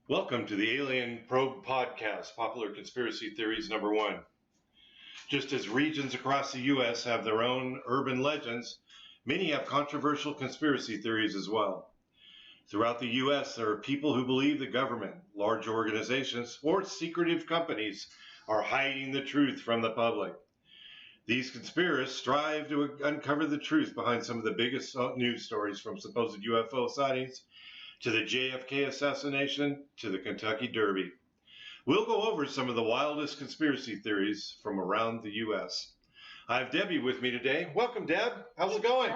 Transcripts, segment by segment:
Welcome to the Alien Probe Podcast, Popular Conspiracy Theories number 1. Just as regions across the U.S. have their own urban legends, many have controversial conspiracy theories as well. Throughout the U.S., there are people who believe the government, large organizations, or secretive companies are hiding the truth from the public. These conspiracists strive to uncover the truth behind some of the biggest news stories, from supposed UFO sightings to the JFK assassination to the Kentucky Derby. We'll go over some of the wildest conspiracy theories from around the U.S. I have Debbie with me today. Welcome, Deb. How's it going?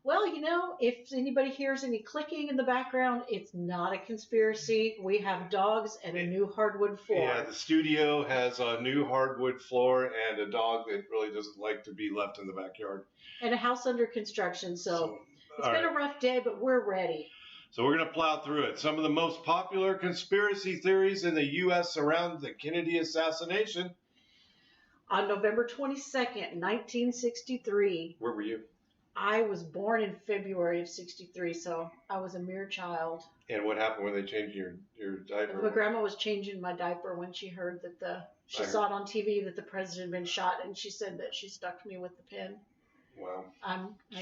Well, you know, if anybody hears any clicking in the background, it's not a conspiracy. We have dogs and a new hardwood floor. Yeah, the studio has a new hardwood floor and a dog that really doesn't like to be left in the backyard. And a house under construction, so it's been a rough day, but we're ready. So we're going to plow through it. Some of the most popular conspiracy theories in the U.S. around the Kennedy assassination. On November 22nd, 1963. Where were you? I was born in February of 63, so I was a mere child. And what happened when they changed your diaper? My grandma was changing my diaper when she heard that she saw it on TV that the president had been shot, and she said that she stuck me with the pin. Wow.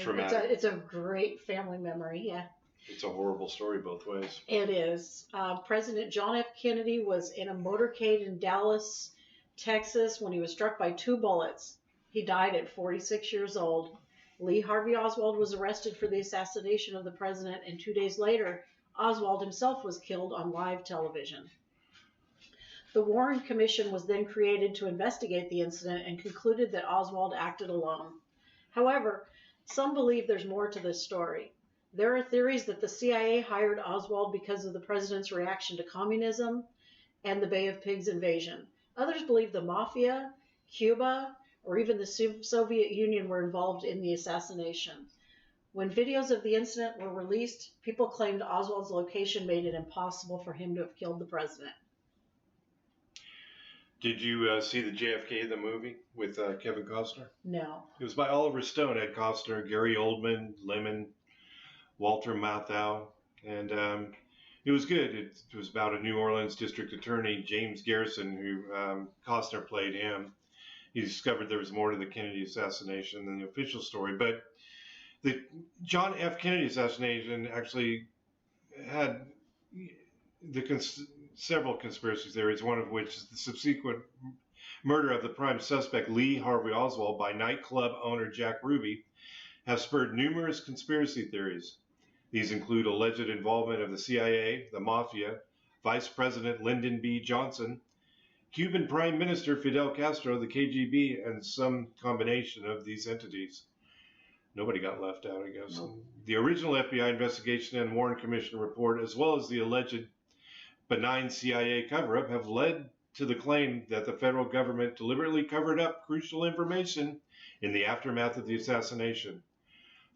Traumatic. It's a great family memory, yeah. It's a horrible story both ways. It is. President John F. Kennedy was in a motorcade in Dallas, Texas, when he was struck by 2 bullets. He died at 46 years old. Lee Harvey Oswald was arrested for the assassination of the president, and 2 days later, Oswald himself was killed on live television. The Warren Commission was then created to investigate the incident and concluded that Oswald acted alone. However, some believe there's more to this story. There are theories that the CIA hired Oswald because of the president's reaction to communism and the Bay of Pigs invasion. Others believe the Mafia, Cuba, or even the Soviet Union were involved in the assassination. When videos of the incident were released, people claimed Oswald's location made it impossible for him to have killed the president. Did you see the JFK The Movie with Kevin Costner? No. It was by Oliver Stone, Ed Costner, Gary Oldman, Lemon, Walter Matthau, and it was good. It was about a New Orleans district attorney, James Garrison, who Costner played him. He discovered there was more to the Kennedy assassination than the official story, but the John F. Kennedy assassination actually had several conspiracy theories, one of which is the subsequent murder of the prime suspect, Lee Harvey Oswald, by nightclub owner Jack Ruby, have spurred numerous conspiracy theories. These include alleged involvement of the CIA, the Mafia, Vice President Lyndon B. Johnson, Cuban Prime Minister Fidel Castro, the KGB, and some combination of these entities. Nobody got left out, I guess. Nope. The original FBI investigation and Warren Commission report, as well as the alleged benign CIA cover-up, have led to the claim that the federal government deliberately covered up crucial information in the aftermath of the assassination.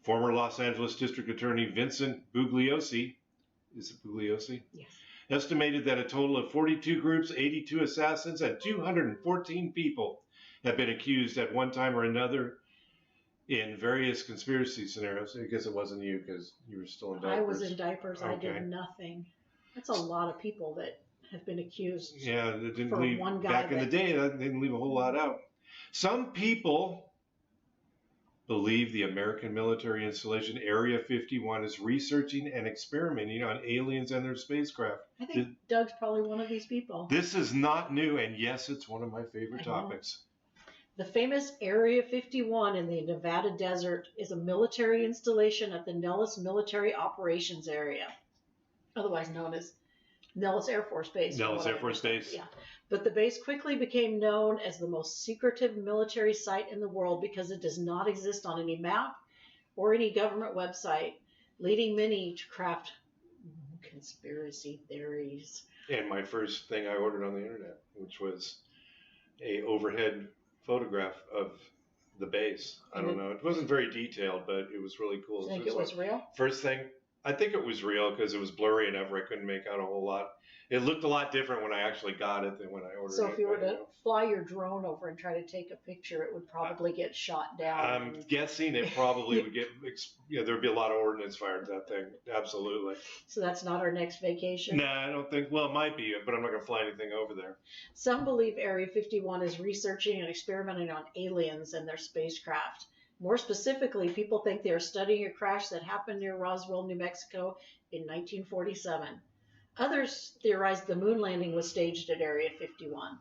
Former Los Angeles District Attorney Vincent Bugliosi, is it Bugliosi? Yes. Estimated that a total of 42 groups, 82 assassins, and 214 people have been accused at one time or another in various conspiracy scenarios. I guess it wasn't you because you were still in diapers. I was in diapers. Okay. I did nothing. That's a lot of people that have been accused. Yeah, that didn't for leave one guy back in the day. That didn't leave a whole lot out. Some people believe the American military installation Area 51 is researching and experimenting on aliens and their spacecraft. I think Doug's probably one of these people. This is not new, and yes, it's one of my favorite topics. The famous Area 51 in the Nevada desert is a military installation at the Nellis Military Operations Area, otherwise known as Nellis Air Force Base. Nellis Air Force Base. Yeah. But the base quickly became known as the most secretive military site in the world because it does not exist on any map or any government website, leading many to craft conspiracy theories. And my first thing I ordered on the internet, which was a overhead photograph of the base. I don't know. It wasn't very detailed, but it was really cool. You think it was real? First thing I think it was real because it was blurry enough where I couldn't make out a whole lot. It looked a lot different when I actually got it than when I ordered it. So if you were but, to fly your drone over and try to take a picture, it would probably get shot down. I'm guessing it probably would get, there'd be a lot of ordnance fired at that thing. Absolutely. So that's not our next vacation? No, I don't think, well, it might be, but I'm not going to fly anything over there. Some believe Area 51 is researching and experimenting on aliens and their spacecraft. More specifically, people think they are studying a crash that happened near Roswell, New Mexico in 1947. Others theorize the moon landing was staged at Area 51.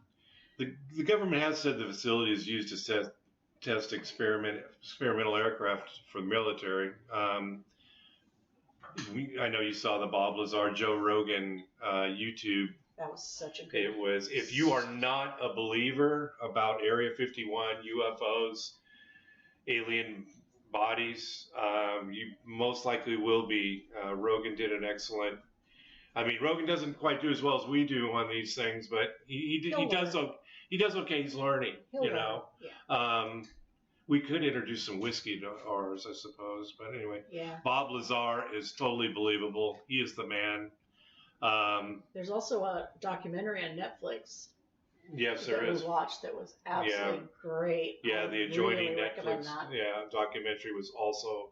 The government has said the facility is used to test experimental aircraft for the military. I know you saw the Bob Lazar, Joe Rogan YouTube. That was such a good. It was. If you are not a believer about Area 51, UFOs, alien bodies, you most likely will be. Rogan did an excellent. I mean, Rogan doesn't quite do as well as we do on these things, but he does okay. He's learning, know. Yeah. We could introduce some whiskey to ours, I suppose. But anyway, yeah. Bob Lazar is totally believable. He is the man. There's also a documentary on Netflix. Yes, there is. We watched that was absolutely great. Yeah, the adjoining really Netflix documentary was also.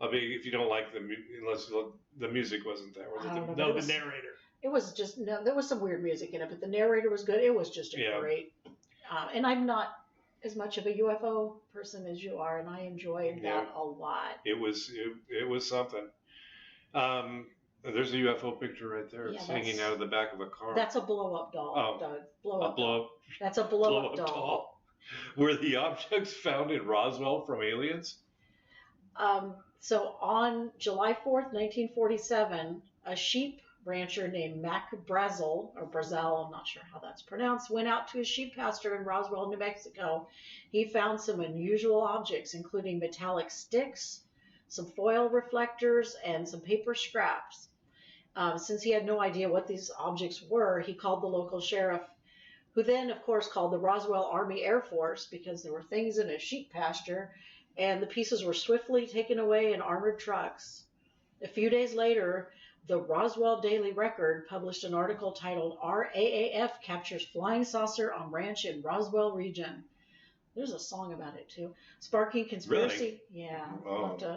I mean, if you don't like unless the music wasn't there, was it the narrator? It was just there was some weird music in it, but the narrator was good. It was just a great. And I'm not as much of a UFO person as you are, and I enjoyed that a lot. It was something. There's a UFO picture right there. It's hanging out of the back of a car. That's a blow-up doll, Doug. Blow-up. That's a blow-up doll. Were the objects found in Roswell from aliens? So on July 4th, 1947, a sheep rancher named Mac Brazel, or Brazel, I'm not sure how that's pronounced, went out to his sheep pasture in Roswell, New Mexico. He found some unusual objects, including metallic sticks, some foil reflectors, and some paper scraps. Since he had no idea what these objects were, he called the local sheriff, who then, of course, called the Roswell Army Air Force because there were things in a sheep pasture, and the pieces were swiftly taken away in armored trucks. A few days later, the Roswell Daily Record published an article titled RAAF Captures Flying Saucer on Ranch in Roswell Region. There's a song about it, too. Sparking Conspiracy. Really? Yeah.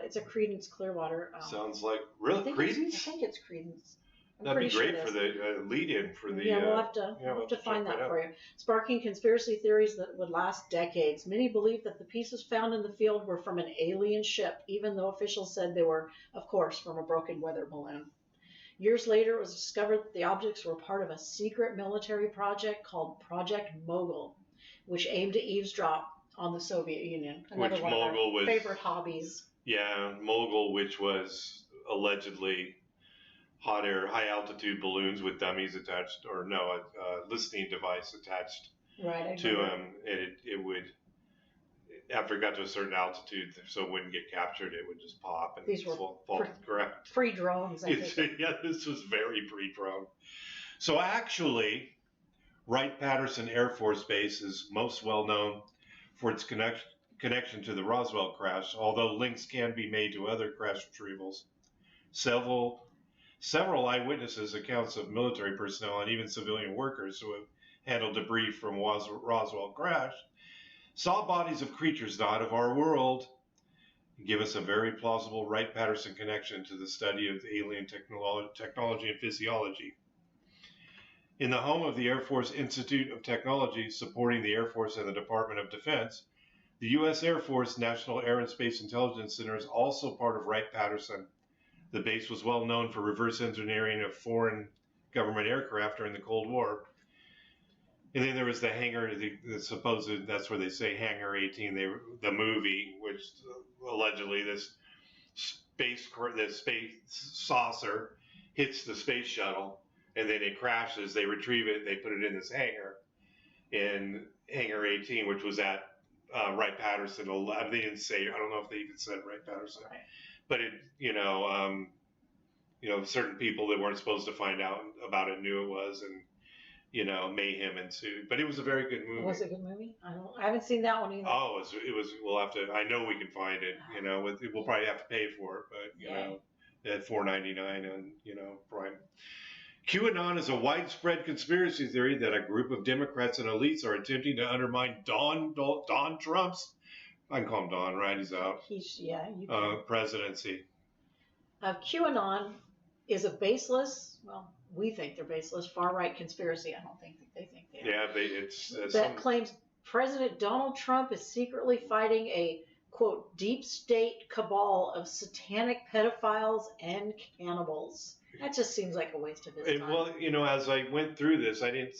It's a Creedence Clearwater. Sounds like... Really? Creedence? I think it's Creedence. That'd be great for the lead-in for the... Yeah, we'll have to find that for you. Sparking conspiracy theories that would last decades. Many believe that the pieces found in the field were from an alien ship, even though officials said they were, of course, from a broken weather balloon. Years later, it was discovered that the objects were part of a secret military project called Project Mogul, which aimed to eavesdrop on the Soviet Union. Another one of our favorite hobbies. Yeah, Mogul, which was allegedly hot air, high altitude balloons with dummies attached, or no, a listening device attached to them. And it would, after it got to a certain altitude, so it wouldn't get captured, it would just pop and these were fall correct. Pre-drones, I think. Yeah, this was very pre-drone. So actually, Wright-Patterson Air Force Base is most well known for its connection to the Roswell crash, although links can be made to other crash retrievals. Several eyewitnesses' accounts of military personnel and even civilian workers who have handled debris from Roswell crash saw bodies of creatures not of our world, give us a very plausible Wright-Patterson connection to the study of alien technology and physiology. In the home of the Air Force Institute of Technology, supporting the Air Force and the Department of Defense, the U.S. Air Force National Air and Space Intelligence Center is also part of Wright-Patterson. The base was well known for reverse engineering of foreign government aircraft during the Cold War. And then there was the hangar, the supposed, that's where they say Hangar 18, the movie, which allegedly this space saucer hits the space shuttle, and then it crashes. They retrieve it, they put it in this hangar, in Hangar 18, which was at Wright-Patterson. They didn't say, I don't know if they even said Wright-Patterson, right. But it, certain people that weren't supposed to find out about it knew it was, and mayhem ensued. But it was a very good movie. Was it a good movie? I haven't seen that one either. Oh, it was. We'll have to. I know we can find it. We'll probably have to pay for it, but at $4.99 on, Prime. QAnon is a widespread conspiracy theory that a group of Democrats and elites are attempting to undermine Don Trump's, I can call him Don, right? He's out. Presidency. QAnon is a baseless, well, we think they're baseless, far-right conspiracy. I don't think that they think they are. Yeah, that claims President Donald Trump is secretly fighting a, quote, deep state cabal of satanic pedophiles and cannibals. That just seems like a waste of his time. Well, as I went through this, I didn't.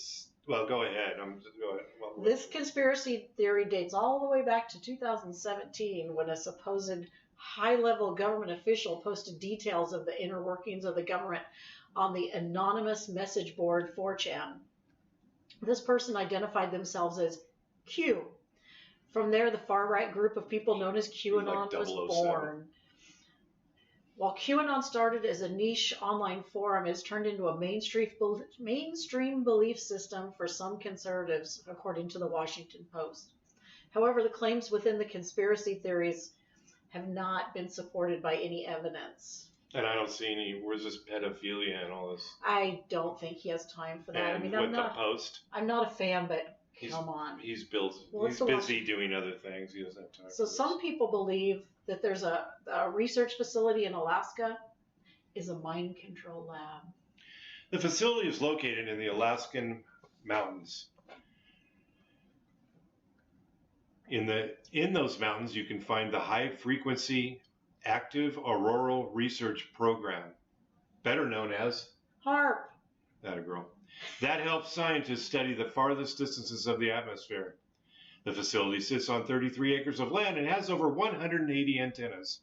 Well, go ahead. Go ahead. This conspiracy theory dates all the way back to 2017 when a supposed high-level government official posted details of the inner workings of the government on the anonymous message board 4chan. This person identified themselves as Q. From there, the far-right group of people known as QAnon was born. While QAnon started as a niche online forum, it's turned into a mainstream belief system for some conservatives, according to the Washington Post. However, the claims within the conspiracy theories have not been supported by any evidence. And I don't see any. Where's this pedophilia and all this? I don't think he has time for that. And with the Post? I'm not a fan, but come on. He's busy doing other things. He doesn't have time. So some people believe that there's a research facility in Alaska is a mind control lab. The facility is located in the Alaskan mountains. In those mountains, you can find the High Frequency Active Auroral Research Program, better known as HARP. That a girl. That helps scientists study the farthest distances of the atmosphere. The facility sits on 33 acres of land and has over 180 antennas.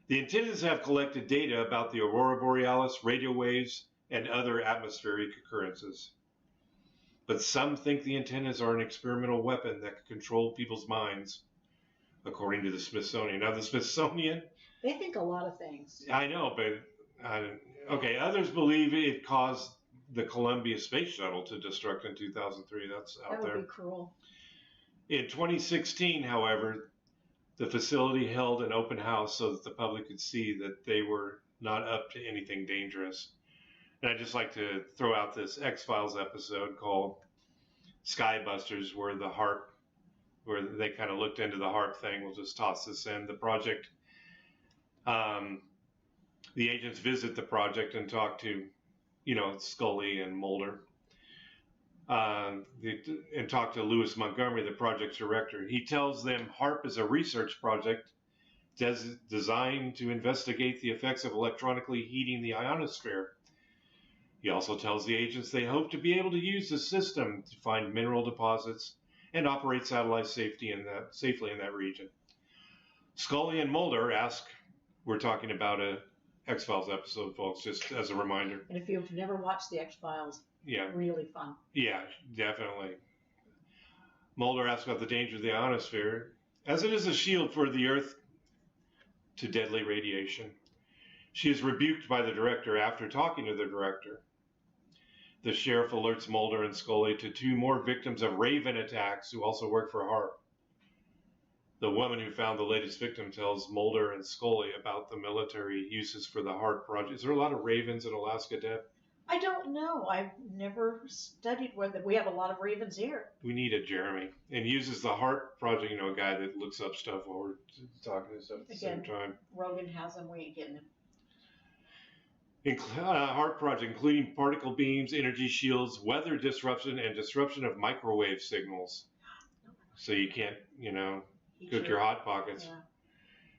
The antennas have collected data about the aurora borealis, radio waves, and other atmospheric occurrences. But some think the antennas are an experimental weapon that can control people's minds, according to the Smithsonian. Now, the Smithsonian... They think a lot of things. I know, but... others believe it caused the Columbia Space Shuttle to destruct in 2003. That's out there. That would be cruel. In 2016, however, the facility held an open house so that the public could see that they were not up to anything dangerous. And I'd just like to throw out this X-Files episode called Skybusters, where they kind of looked into the HARP thing. We'll just toss this in. The project, the agents visit the project and talk to, Scully and Mulder. And talk to Lewis Montgomery, the project's director. He tells them HARP is a research project designed to investigate the effects of electronically heating the ionosphere. He also tells the agents they hope to be able to use the system to find mineral deposits and operate satellites safely in that region. Scully and Mulder ask, we're talking about a X-Files episode, folks, just as a reminder. And if you've never watched the X-Files, really fun. Yeah, definitely. Mulder asks about the danger of the ionosphere, as it is a shield for the Earth to deadly radiation. She is rebuked by the director after talking to the director. The sheriff alerts Mulder and Scully to 2 more victims of Raven attacks who also work for HARP. The woman who found the latest victim tells Mulder and Scully about the military uses for the HARP project. Is there a lot of ravens in Alaska, Deb? I don't know. I've never studied whether we have a lot of ravens here. We need a Jeremy. And uses the HARP project, a guy that looks up stuff while we're talking to stuff at the same time. Rogan has him. We ain't getting him. HARP project, including particle beams, energy shields, weather disruption, and disruption of microwave signals. So you can't, cook your Hot Pockets. Yeah.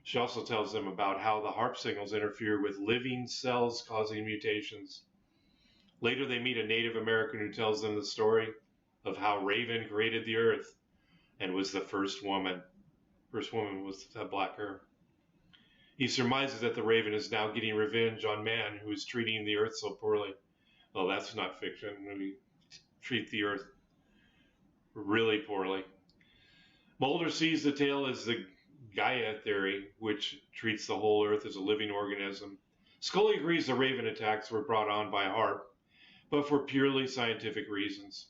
She also tells them about how the HARP signals interfere with living cells causing mutations. Later, they meet a Native American who tells them the story of how Raven created the Earth and was the first woman. First woman was had black hair. He surmises that the Raven is now getting revenge on man who is treating the Earth so poorly. Well, that's not fiction. We treat the Earth really poorly. Mulder sees the tale as the Gaia theory, which treats the whole Earth as a living organism. Scully agrees the Raven attacks were brought on by HARP, but for purely scientific reasons.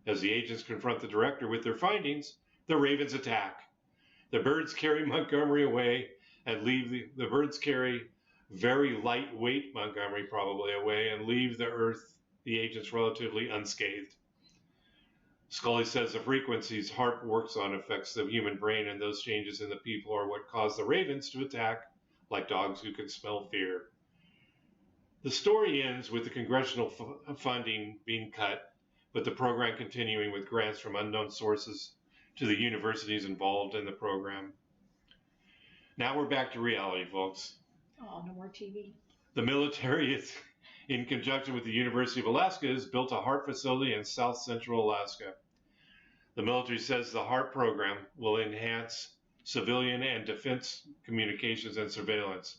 As the agents confront the director with their findings, the Ravens attack. The birds carry Montgomery away and leave the birds carry very lightweight Montgomery probably away and leave the agents relatively unscathed. Scully says the frequencies Harp works on affects the human brain, and those changes in the people are what cause the ravens to attack like dogs who can smell fear. The story ends with the congressional funding being cut, but the program continuing with grants from unknown sources to the universities involved in the program. Now we're back to reality, folks. Oh, no more TV. The military is, in conjunction with the University of Alaska, has built a HARP facility in south central Alaska. The military says the HARP program will enhance civilian and defense communications and surveillance.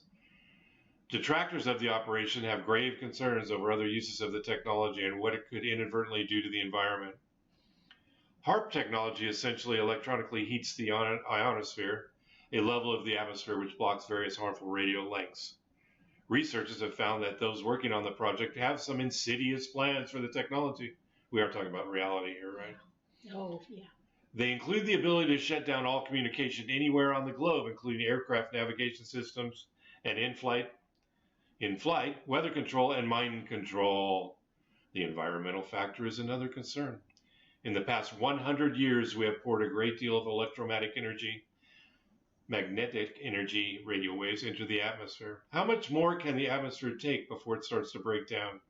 Detractors of the operation have grave concerns over other uses of the technology and what it could inadvertently do to the environment. HARP technology essentially electronically heats the ionosphere, a level of the atmosphere which blocks various harmful radio lengths. Researchers have found that those working on the project have some insidious plans for the technology. We are talking about reality here, right? Oh, yeah. They include the ability to shut down all communication anywhere on the globe, including aircraft navigation systems and in-flight weather control, and mind control. The environmental factor is another concern. In the past 100 years, we have poured a great deal of magnetic energy radio waves into the atmosphere. How much more can the atmosphere take before it starts to break down?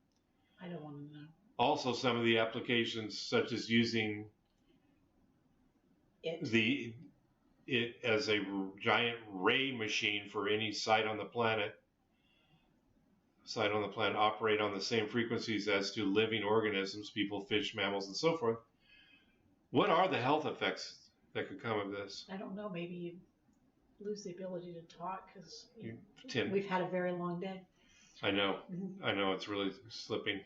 I don't want to know. Also, some of the applications, such as using it as a giant ray machine for any site on the planet, operate on the same frequencies as do living organisms, people, fish, mammals, and so forth. What are the health effects that could come of this? I don't know. Maybe you lose the ability to talk because Tim, we've had a very long day. I know. I know it's really slipping.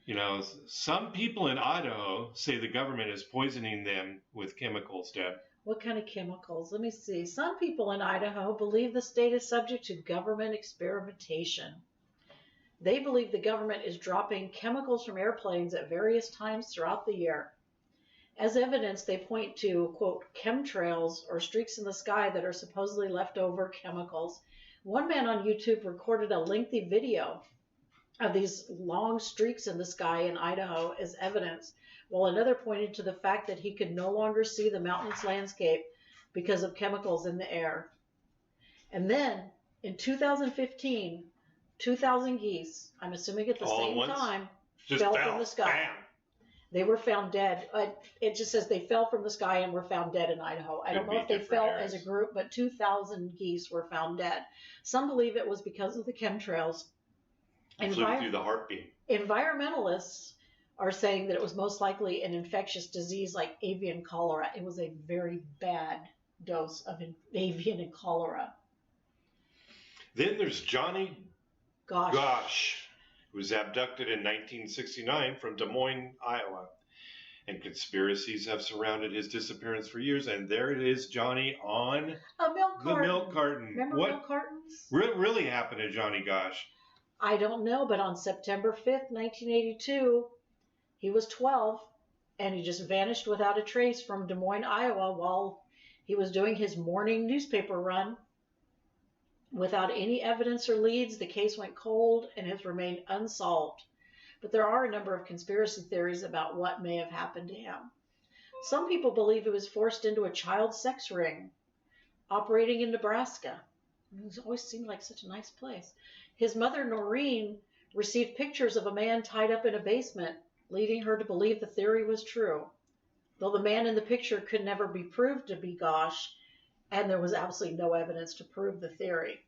You know, some people in Idaho say the government is poisoning them with chemicals, Deb. What kind of chemicals? Let me see. Some people in Idaho believe the state is subject to government experimentation. They believe the government is dropping chemicals from airplanes at various times throughout the year. As evidence, they point to, quote, chemtrails or streaks in the sky that are supposedly leftover chemicals. One man on YouTube recorded a lengthy video of these long streaks in the sky in Idaho as evidence, while another pointed to the fact that he could no longer see the mountain's landscape because of chemicals in the air. And then, in 2015, 2,000 geese, I'm assuming at the same time, fell from the sky. Bam. They were found dead. It just says they fell from the sky and were found dead in Idaho. I don't know if they fell as a group, but 2,000 geese were found dead. Some believe it was because of the chemtrails. Flew through the heartbeat. Environmentalists are saying that it was most likely an infectious disease like avian cholera. It was a very bad dose of avian and cholera. Then there's Johnny Gosh, who was abducted in 1969 from Des Moines, Iowa. And conspiracies have surrounded his disappearance for years. And there it is, Johnny, on a milk carton. The milk carton. Remember milk cartons? What really happened to Johnny Gosh? I don't know, but on September 5th, 1982, he was 12, and he just vanished without a trace from Des Moines, Iowa, while he was doing his morning newspaper run. Without any evidence or leads, the case went cold and has remained unsolved. But there are a number of conspiracy theories about what may have happened to him. Some people believe he was forced into a child sex ring operating in Nebraska. It always seemed like such a nice place. His mother, Noreen, received pictures of a man tied up in a basement, leading her to believe the theory was true. Though the man in the picture could never be proved to be Gosh, and there was absolutely no evidence to prove the theory.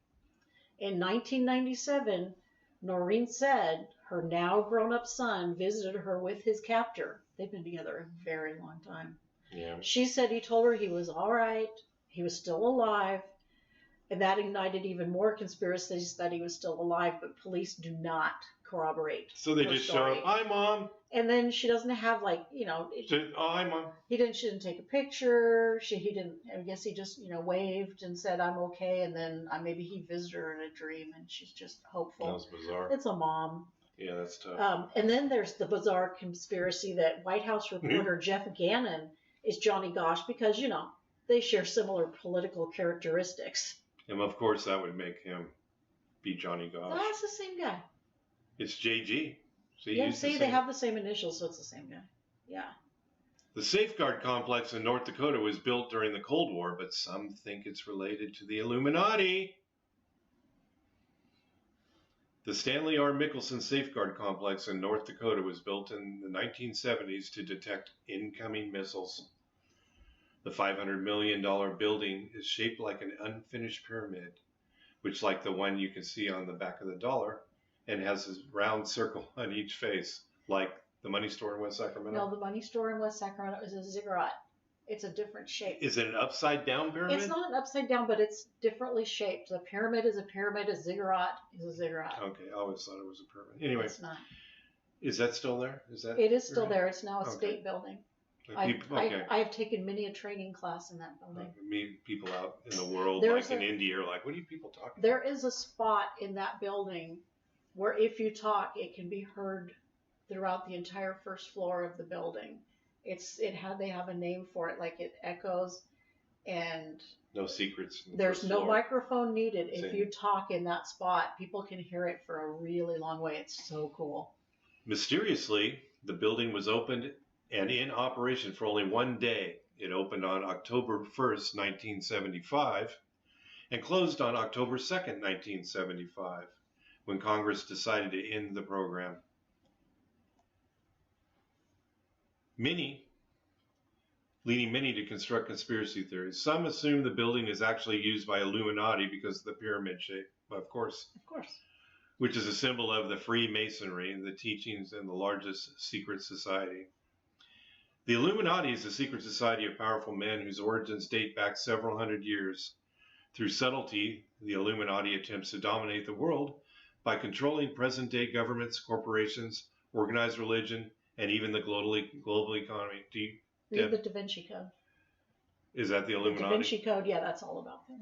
In 1997, Noreen said her now grown-up son visited her with his captor. They've been together a very long time. Yeah. She said he told her he was all right, he was still alive, and that ignited even more conspiracies that he was still alive, but police do not corroborate. So they just show up, hi, Mom. And then she doesn't have, like, oh, hi, Mom. She didn't take a picture. He didn't, I guess he just, waved and said, I'm okay. And then maybe he visited her in a dream and she's just hopeful. That was bizarre. It's a mom. Yeah, that's tough. And then there's the bizarre conspiracy that White House reporter Jeff Gannon is Johnny Gosh because, they share similar political characteristics. And of course that would make him be Johnny Gosh. No, it's the same guy. It's JG. So Yeah, see, they have the same initials, so it's the same guy. Yeah. The Safeguard Complex in North Dakota was built during the Cold War, but some think it's related to the Illuminati. The Stanley R. Mickelson Safeguard Complex in North Dakota was built in the 1970s to detect incoming missiles. The $500 million building is shaped like an unfinished pyramid, which, like the one you can see on the back of the dollar, and has a round circle on each face, like the money store in West Sacramento. No, the money store in West Sacramento is a ziggurat. It's a different shape. Is it an upside-down pyramid? It's not an upside down, but it's differently shaped. A pyramid is a pyramid. A ziggurat is a ziggurat. Okay, I always thought it was a pyramid. Anyway, it's not. Is that still there? Is that? It is still there. It's now a state building. Okay. I have taken many a training class in that building. People out in the world, like in India, are like, what are you people talking about? There is a spot in that building where if you talk, it can be heard throughout the entire first floor of the building. They have a name for it, like it echoes, and no secrets. There's no microphone needed. If you talk in that spot, people can hear it for a really long way. It's so cool. Mysteriously, the building was opened and in operation for only one day. It opened on October 1st, 1975, and closed on October 2nd, 1975, when Congress decided to end the program. Leading many to construct conspiracy theories. Some assume the building is actually used by Illuminati because of the pyramid shape, of course. Of course. Which is a symbol of the Freemasonry and the teachings in the largest secret society. The Illuminati is a secret society of powerful men whose origins date back several hundred years. Through subtlety, the Illuminati attempts to dominate the world by controlling present-day governments, corporations, organized religion, and even the global economy. Read the Da Vinci Code. Is that the Illuminati? The Da Vinci Code, yeah, that's all about them.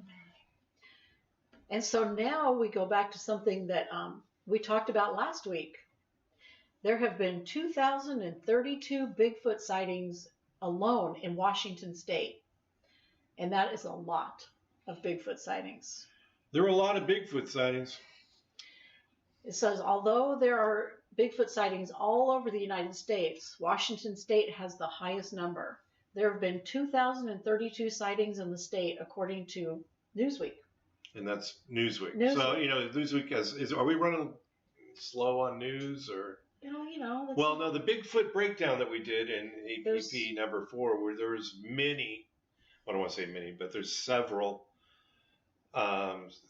And so now we go back to something that we talked about last week. There have been 2,032 Bigfoot sightings alone in Washington state. And that is a lot of Bigfoot sightings. There are a lot of Bigfoot sightings. It says, although there are Bigfoot sightings all over the United States, Washington state has the highest number. There have been 2,032 sightings in the state, according to Newsweek. And that's Newsweek. So, Newsweek are we running slow on news or? Well, no, the Bigfoot breakdown that we did in APP number 4, where there's many, I don't want to say many, but there's several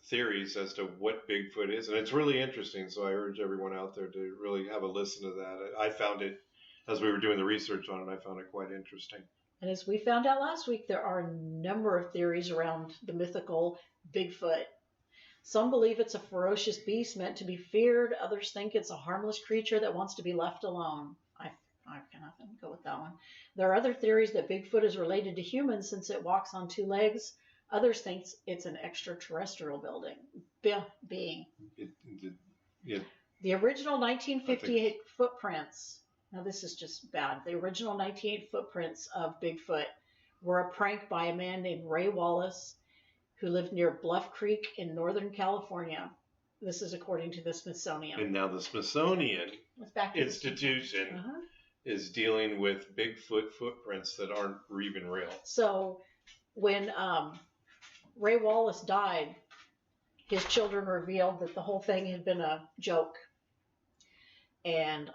theories as to what Bigfoot is. And it's really interesting. So I urge everyone out there to really have a listen to that. I found it, as we were doing the research on it, I found it quite interesting. And as we found out last week, there are a number of theories around the mythical Bigfoot. Some believe it's a ferocious beast meant to be feared. Others think it's a harmless creature that wants to be left alone. I cannot go with that one. There are other theories that Bigfoot is related to humans since it walks on 2 legs. Others think it's an extraterrestrial being. The original 1958 footprints, now this is just bad, the original 1958 footprints of Bigfoot were a prank by a man named Ray Wallace, who lived near Bluff Creek in Northern California. This is according to the Smithsonian. And now the Smithsonian Institution is dealing with Bigfoot footprints that aren't even real. So when Ray Wallace died, his children revealed that the whole thing had been a joke. And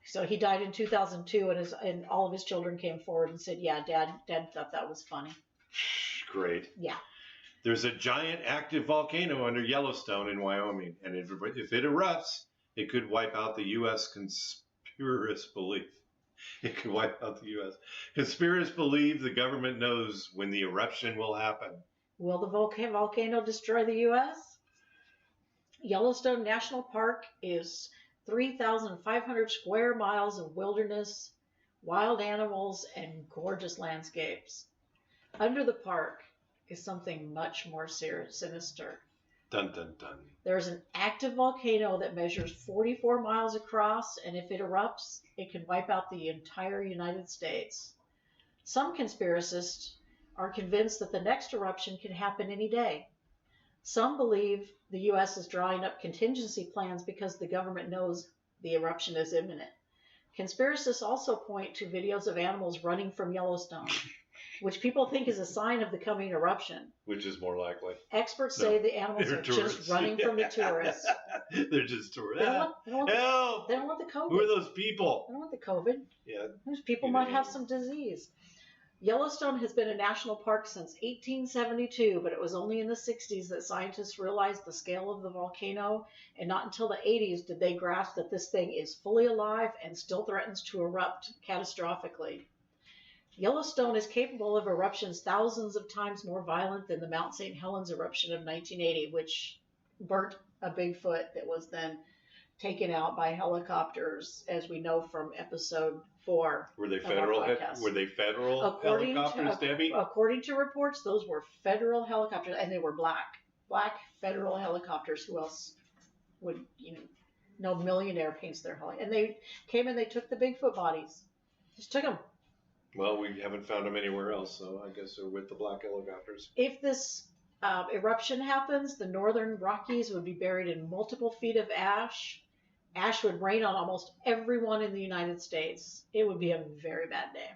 so he died in 2002, and all of his children came forward and said, yeah, Dad thought that was funny. Great. Yeah. There's a giant active volcano under Yellowstone in Wyoming, and if it erupts, it could wipe out the U.S. conspiracists believe. It could wipe out the U.S. Conspiracists believe the government knows when the eruption will happen. Will the volcano destroy the U.S.? Yellowstone National Park is 3,500 square miles of wilderness, wild animals, and gorgeous landscapes. Under the park is something much more sinister. Dun, dun, dun. There's an active volcano that measures 44 miles across, and if it erupts, it can wipe out the entire United States. Some conspiracists are convinced that the next eruption can happen any day. Some believe the U.S. is drawing up contingency plans because the government knows the eruption is imminent. Conspiracists also point to videos of animals running from Yellowstone, which people think is a sign of the coming eruption. Which is more likely. Experts say the animals are tourists. just running from the tourists. They're just tourists. Help! They don't want the COVID. Who are those people? They don't want the COVID. Yeah. Those people might have some disease. Yellowstone has been a national park since 1872, but it was only in the 60s that scientists realized the scale of the volcano, and not until the 80s did they grasp that this thing is fully alive and still threatens to erupt catastrophically. Yellowstone is capable of eruptions thousands of times more violent than the Mount St. Helens eruption of 1980, which burnt a Bigfoot that was then taken out by helicopters, as we know from episode 4. Were they federal? Helicopters, Debbie? According to reports, those were federal helicopters, and they were black federal helicopters. Who else would, no millionaire paints their helicopter? And they came and they took the Bigfoot bodies. Just took them. Well, we haven't found them anywhere else, so I guess they're with the black helicopters. If this eruption happens, the northern Rockies would be buried in multiple feet of ash. Ash would rain on almost everyone in the United States. It would be a very bad day.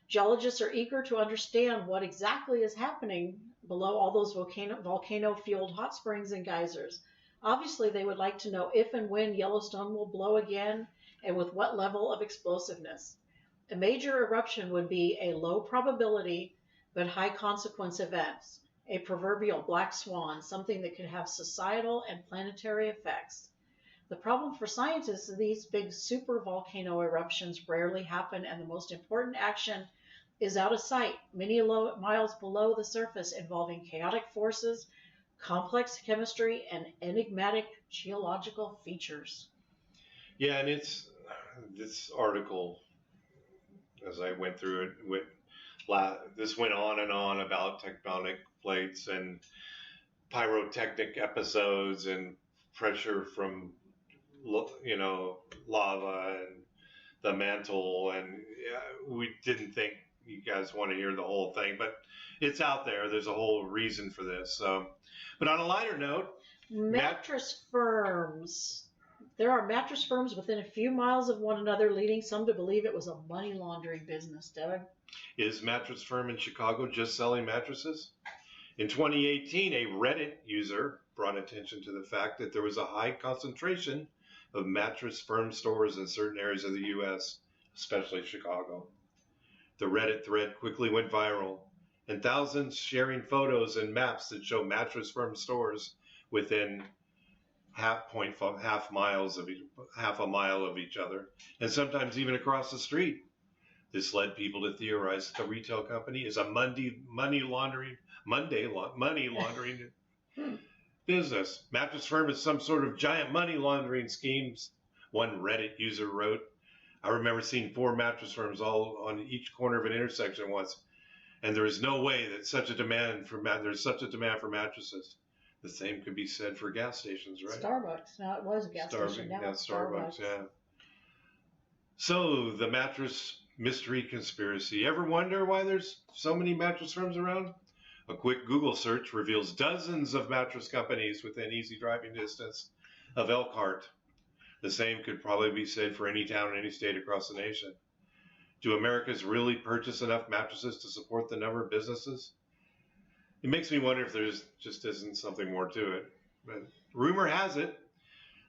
Geologists are eager to understand what exactly is happening below all those volcano-fueled hot springs and geysers. Obviously, they would like to know if and when Yellowstone will blow again and with what level of explosiveness. A major eruption would be a low probability but high consequence event, a proverbial black swan, something that could have societal and planetary effects. The problem for scientists is these big super volcano eruptions rarely happen, and the most important action is out of sight, many miles below the surface, involving chaotic forces, complex chemistry, and enigmatic geological features. Yeah, and it's this article, as I went through it, this went on and on about tectonic plates and pyrotechnic episodes and pressure from lava and the mantle, and we didn't think you guys want to hear the whole thing, but it's out there. There's a whole reason for this. But on a lighter note, mattress firms. There are mattress firms within a few miles of one another, leading some to believe it was a money laundering business. Devin? Is Mattress Firm in Chicago just selling mattresses? In 2018, a Reddit user brought attention to the fact that there was a high concentration of Mattress Firm stores in certain areas of the U.S., especially Chicago. The Reddit thread quickly went viral, and thousands sharing photos and maps that show Mattress Firm stores within half a mile of each other, and sometimes even across the street. This led people to theorize that the retail company is a money laundering business. Mattress Firm is some sort of giant money laundering schemes, one Reddit user wrote. I remember seeing 4 mattress firms all on each corner of an intersection once, and there is no way that there's such a demand for mattresses. The same could be said for gas stations, right? Starbucks. Now it was a gas station. Now it's Starbucks. Yeah. So the mattress mystery conspiracy. Ever wonder why there's so many mattress firms around? A quick Google search reveals dozens of mattress companies within easy driving distance of Elkhart. The same could probably be said for any town in any state across the nation. Do Americans really purchase enough mattresses to support the number of businesses? It makes me wonder if there's just isn't something more to it. But rumor has it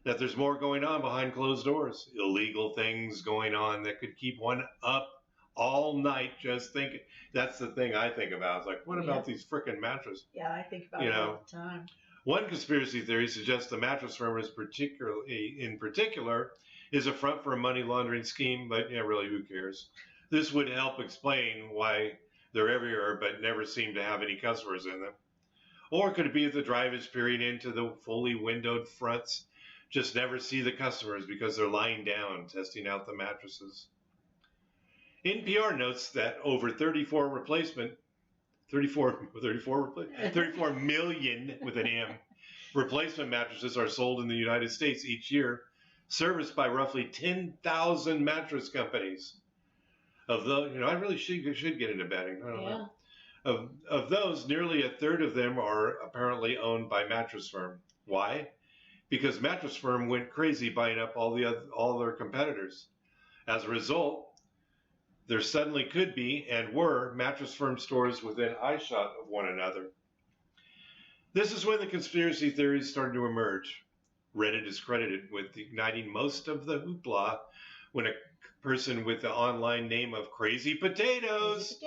that there's more going on behind closed doors. Illegal things going on that could keep one up all night just thinking. That's the thing I think about. It's like, what about these frickin' mattresses? Yeah, I think about it all the time. One conspiracy theory suggests the mattress firm in particular is a front for a money laundering scheme, but really, who cares? This would help explain why they're everywhere but never seem to have any customers in them. Or could it be that the drivers peering into the fully windowed fronts just never see the customers because they're lying down testing out the mattresses? NPR notes that over 34 million with an M replacement mattresses are sold in the United States each year, serviced by roughly 10,000 mattress companies. Of the, I really should get into bedding. I don't know. Of those, nearly a third of them are apparently owned by Mattress Firm. Why? Because Mattress Firm went crazy buying up all their competitors. As a result, there suddenly could be and were Mattress Firm stores within eyeshot of one another. This is when the conspiracy theories started to emerge. Reddit is credited with igniting most of the hoopla when a person with the online name of Crazy Potatoes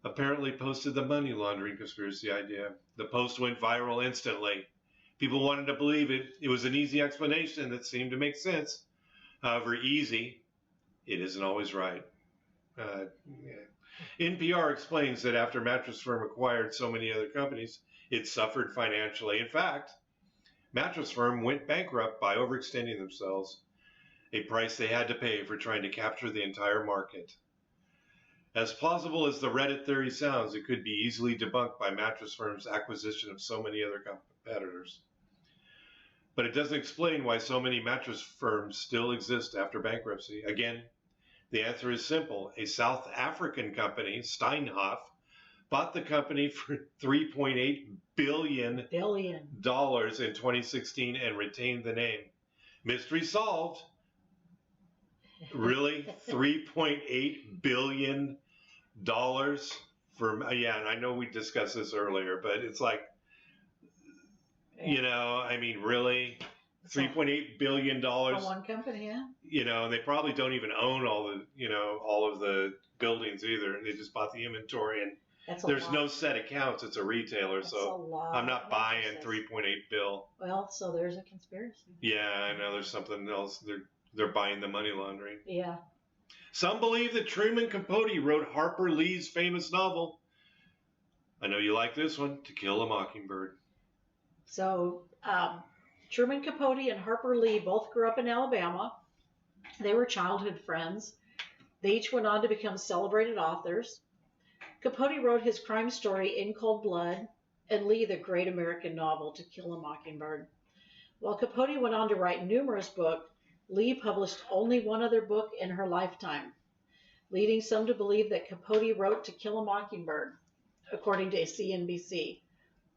apparently posted the money laundering conspiracy idea. The post went viral instantly. People wanted to believe it. It was an easy explanation that seemed to make sense. However, easy, it isn't always right. NPR explains that after Mattress Firm acquired so many other companies, it suffered financially. In fact, Mattress Firm went bankrupt by overextending themselves, a price they had to pay for trying to capture the entire market. As plausible as the Reddit theory sounds, it could be easily debunked by Mattress Firm's acquisition of so many other competitors. But it doesn't explain why so many mattress firms still exist after bankruptcy. Again, the answer is simple. A South African company, Steinhoff, bought the company for $3.8 billion in 2016 and retained the name. Mystery solved. Really? $3.8 billion for, yeah, and I know we discussed this earlier, but it's like, you know, I mean, really? $3.8 billion. For one company, yeah. You know, and they probably don't even own all of the buildings either. They just bought the inventory, and there's no set accounts. It's a retailer, so I'm not buying $3.8 billion. Well, so there's a conspiracy. Yeah, I know there's something else. They're buying the money laundering. Yeah. Some believe that Truman Capote wrote Harper Lee's famous novel. I know you like this one, To Kill a Mockingbird. So, Truman Capote and Harper Lee both grew up in Alabama. They were childhood friends. They each went on to become celebrated authors. Capote wrote his crime story In Cold Blood, and Lee the great American novel To Kill a Mockingbird. While Capote went on to write numerous books, Lee published only one other book in her lifetime, leading some to believe that Capote wrote To Kill a Mockingbird, according to CNBC.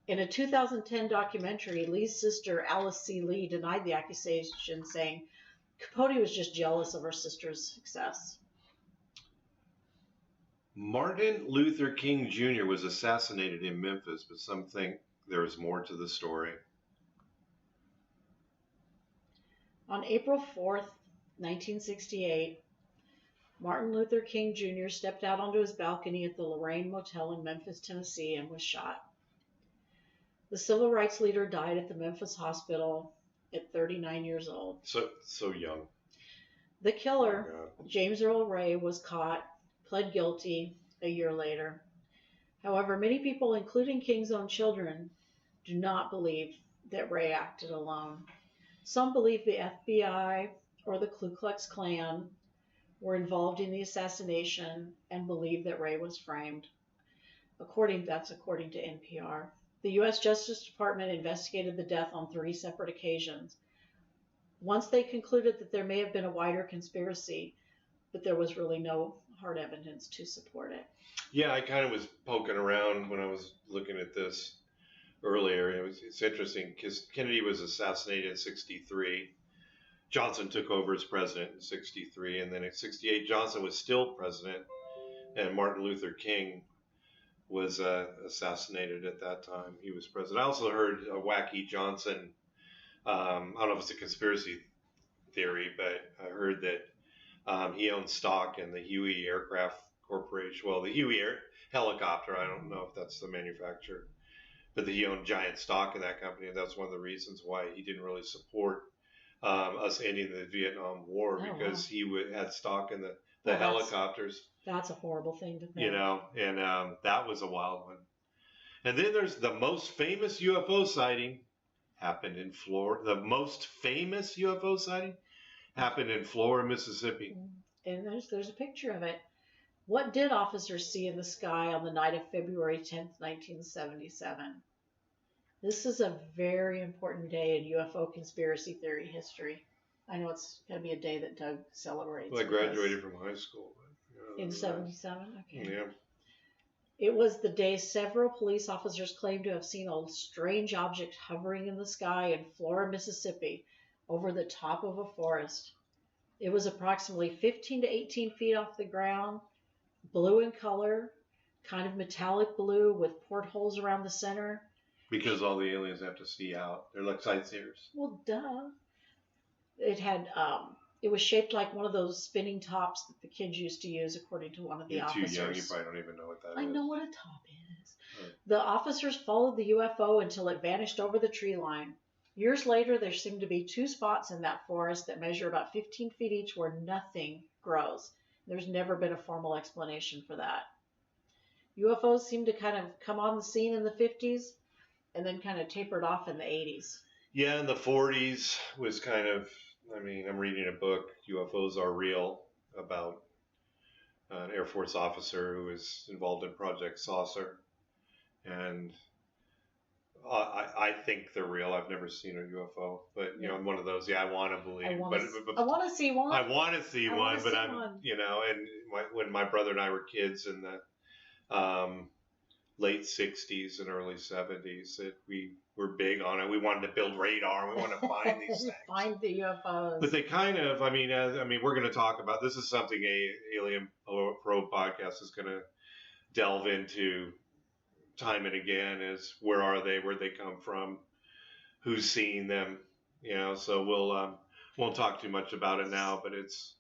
In a 2010 documentary, Lee's sister, Alice C. Lee, denied the accusation, saying Capote was just jealous of her sister's success. Martin Luther King Jr. was assassinated in Memphis, but some think there is more to the story. On April 4th, 1968, Martin Luther King Jr. stepped out onto his balcony at the Lorraine Motel in Memphis, Tennessee, and was shot. The civil rights leader died at the Memphis hospital at 39 years old. So young. The killer, James Earl Ray, was caught, pled guilty a year later. However, many people, including King's own children, do not believe that Ray acted alone. Some believe the FBI or the Ku Klux Klan were involved in the assassination and believe that Ray was framed. According to NPR. The U.S. Justice Department investigated the death on 3 separate occasions. Once they concluded that there may have been a wider conspiracy, but there was really no hard evidence to support it. Yeah, I kind of was poking around when I was looking at this earlier. It's interesting because Kennedy was assassinated in 1963. Johnson took over as president in 1963, and then in 1968 Johnson was still president, and Martin Luther King was assassinated at that time. He was president. I also heard a wacky Johnson, I don't know if it's a conspiracy theory, but I heard that he owned stock in the Huey Aircraft Corporation. Well, the Huey helicopter, I don't know if that's the manufacturer, but he owned giant stock in that company, and that's one of the reasons why he didn't really support us ending the Vietnam War, because he had stock in the helicopters. That's a horrible thing to think. You know, and that was a wild one. And then there's the most famous UFO sighting happened in Florida. The most famous UFO sighting happened in Florida, Mississippi. And there's a picture of it. What did officers see in the sky on the night of February 10th, 1977? This is a very important day in UFO conspiracy theory history. I know it's going to be a day that Doug celebrates. Well, I graduated from high school. In 77? Okay. Yeah. It was the day several police officers claimed to have seen a strange object hovering in the sky in Flora, Mississippi, over the top of a forest. It was approximately 15 to 18 feet off the ground, blue in color, kind of metallic blue with portholes around the center. Because all the aliens have to see out. They're like sightseers. Well, duh. It was shaped like one of those spinning tops that the kids used to use, according to one of the officers. You're too young. You probably don't even know what that is. I know what a top is. Right. The officers followed the UFO until it vanished over the tree line. Years later, there seemed to be 2 spots in that forest that measure about 15 feet each where nothing grows. There's never been a formal explanation for that. UFOs seemed to kind of come on the scene in the 50s and then kind of tapered off in the 80s. Yeah, in the 40s was kind of, I'm reading a book, UFOs Are Real, about an Air Force officer who was involved in Project Saucer. And I think they're real. I've never seen a UFO, but I'm one of those. I want to believe. I want to see one. I want to see one, but when my brother and I were kids in the late 60s and early 70s, we were big on it. We wanted to build radar. We wanted to find these things. Find the UFOs. But they kind of, we're going to talk about, this is something Alien Probe podcast is going to delve into time and again, is where are they, where'd they come from, who's seeing them, so we'll won't talk too much about it now, but it's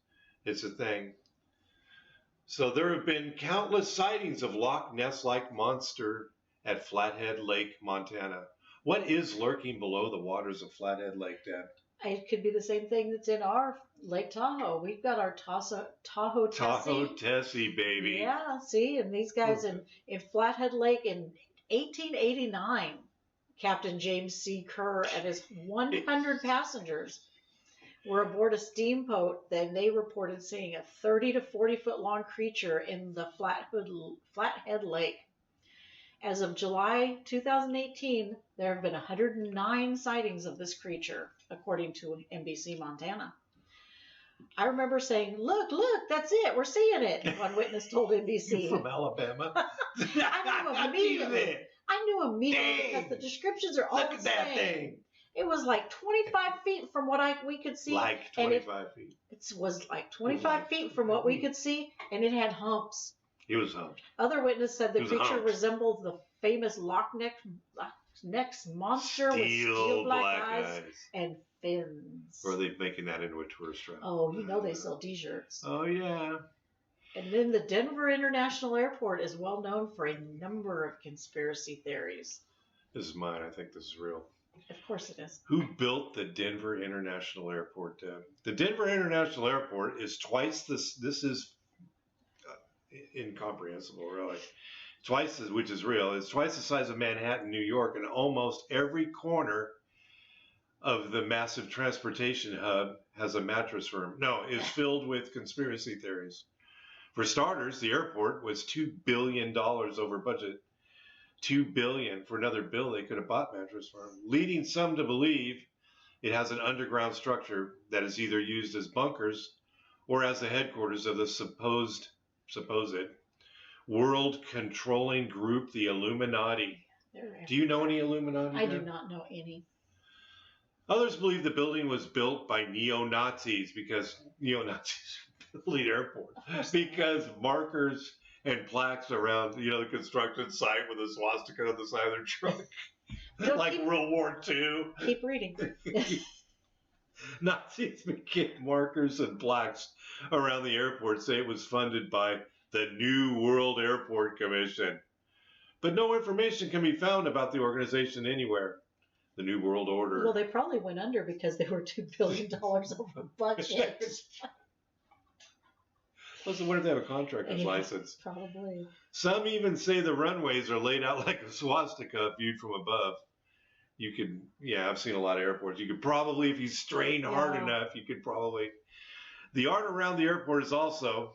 a thing. So there have been countless sightings of Loch Ness-like monster at Flathead Lake, Montana. What is lurking below the waters of Flathead Lake, Dad? It could be the same thing that's in our Lake Tahoe. We've got our Tahoe Tessie. Tahoe Tessie, baby. Yeah, see, and these guys in Flathead Lake in 1889, Captain James C. Kerr and his 100 passengers were aboard a steamboat. Then they reported seeing a 30 to 40 foot long creature in the Flathead Lake. As of July 2018, there have been 109 sightings of this creature, according to NBC Montana. I remember saying, look, that's it. We're seeing it. One witness told NBC. You're from Alabama. I knew immediately because the descriptions are all the same. Look at that thing. It was like 25 feet from what we could see. Like 25 feet. It was like 25 feet from what we could see, and it had humps. He was humped. Other witnesses said the creature resembled the famous Loch Ness monster with steel black eyes and fins. Or are they making that into a tourist trap? Oh, they sell t-shirts. Oh, yeah. And then the Denver International Airport is well known for a number of conspiracy theories. This is mine. I think this is real. Of course it is. Who built the Denver International Airport, Deb? The Denver International Airport is twice this. This is incomprehensible, really. Which is real. It's twice the size of Manhattan, New York, and almost every corner of the massive transportation hub has a mattress firm. No, is filled with conspiracy theories. For starters, the airport was $2 billion over budget. $2 billion. For another bill, they could have bought Mattress Firm, leading some to believe it has an underground structure that is either used as bunkers or as the headquarters of the supposed world-controlling group, the Illuminati. Do you know any Illuminati? I do not know any. Others believe the building was built by neo-Nazis because neo-Nazis built the airport. Because markers and plaques around, the construction site with a swastika on the side of their truck. World War II. Keep reading. Nazis became markers and plaques around the airport, say it was funded by the New World Airport Commission. But no information can be found about the organization anywhere. The New World Order. Well, they probably went under because they were $2 billion over budget. Listen, what if they have a contractor's license? Probably. Some even say the runways are laid out like a swastika viewed from above. You could, I've seen a lot of airports. You could probably, if you strain hard enough, you could probably. The art around the airport is also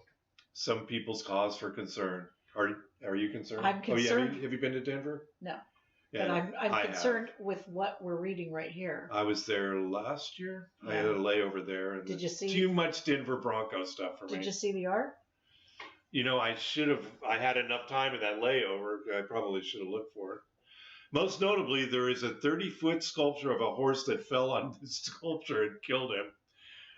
some people's cause for concern. Are you concerned? I'm concerned. Oh, yeah. Have you been to Denver? No. Yeah, but I'm concerned with what we're reading right here. I was there last year. Yeah. I had a layover there. And did you see too much Denver Bronco stuff for me? Did you see the art? I had enough time in that layover. I probably should have looked for it. Most notably, there is a 30-foot sculpture of a horse that fell on the sculpture and killed him.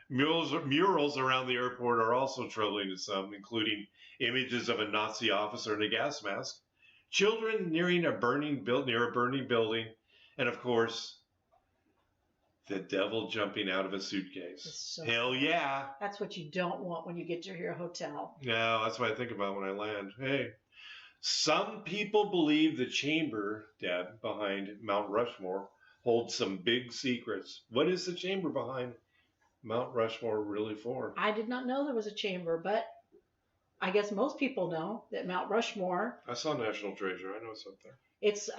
Murals around the airport are also troubling to some, including images of a Nazi officer in a gas mask, children near a burning building, and of course, the devil jumping out of a suitcase. Hell yeah! That's what you don't want when you get to your hotel. No, that's what I think about when I land. Hey, some people believe the chamber, Deb, behind Mount Rushmore holds some big secrets. What is the chamber behind Mount Rushmore really for? I did not know there was a chamber, but I guess most people know that Mount Rushmore. I saw National Treasure. I know something. It's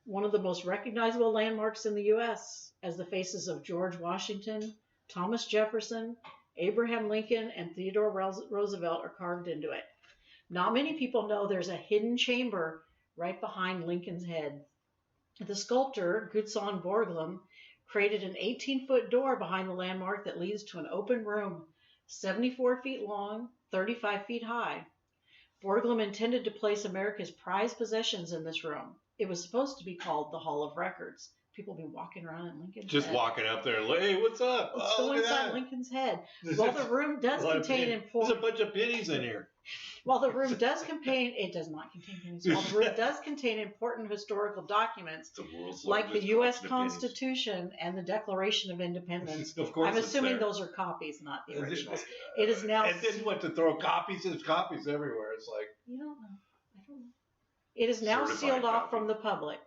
one of the most recognizable landmarks in the U.S. as the faces of George Washington, Thomas Jefferson, Abraham Lincoln, and Theodore Roosevelt are carved into it. Not many people know there's a hidden chamber right behind Lincoln's head. The sculptor, Gutzon Borglum, created an 18-foot door behind the landmark that leads to an open room, 74 feet long, 35 feet high. Borglum intended to place America's prized possessions in this room. It was supposed to be called the Hall of Records. People be walking around in Lincoln's Just head. Walking up there, hey, what's up? Let's go inside Lincoln's head. While the room does contain There's a bunch of pennies in here. While the room does contain, it does not contain pennies. While the room does contain important historical documents, like the U.S. Constitution and the Declaration of Independence. Of course, I'm assuming those are copies, not the originals. It is now. And then what to throw copies? There's copies everywhere. It's like you don't know. I don't know. It is now sealed off from the public,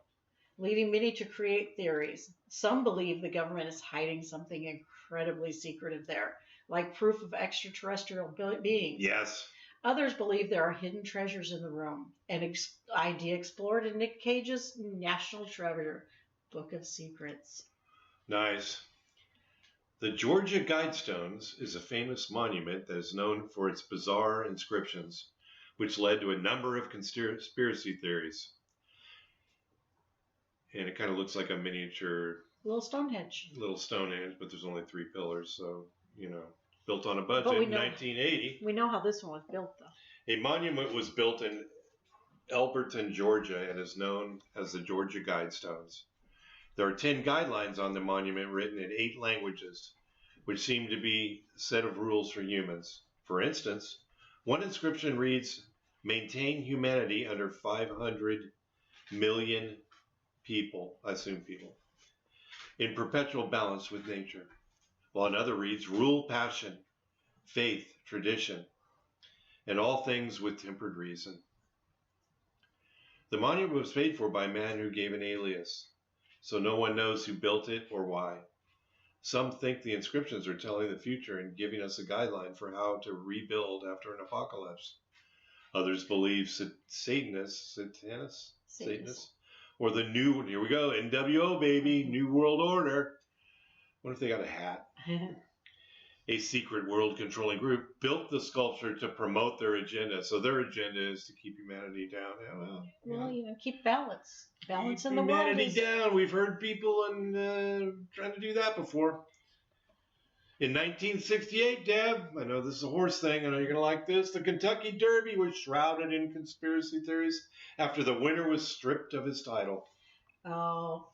leading many to create theories. Some believe the government is hiding something incredibly secretive there, like proof of extraterrestrial beings. Yes. Others believe there are hidden treasures in the room, an idea explored in Nick Cage's National Treasure, Book of Secrets. Nice. The Georgia Guidestones is a famous monument that is known for its bizarre inscriptions, which led to a number of conspiracy theories. And it kind of looks like a miniature... Little Stonehenge, but there's only 3 pillars, so, built on a budget in 1980. We know how this one was built, though. A monument was built in Elberton, Georgia, and is known as the Georgia Guidestones. There are 10 guidelines on the monument written in 8 languages, which seem to be a set of rules for humans. For instance, one inscription reads, "Maintain humanity under 500 million people," I assume people, "in perpetual balance with nature." While another reads, "Rule passion, faith, tradition, and all things with tempered reason." The monument was paid for by a man who gave an alias, so no one knows who built it or why. Some think the inscriptions are telling the future and giving us a guideline for how to rebuild after an apocalypse. Others believe Satanists, or the new, here we go, NWO baby, New World Order. What if they got a hat? A secret world-controlling group built the sculpture to promote their agenda. So their agenda is to keep humanity down. Yeah, well, keep balance. Balance in the world. Humanity down. We've heard people trying to do that before. In 1968, Deb, I know this is a horse thing. I know you're going to like this. The Kentucky Derby was shrouded in conspiracy theories after the winner was stripped of his title. Oh.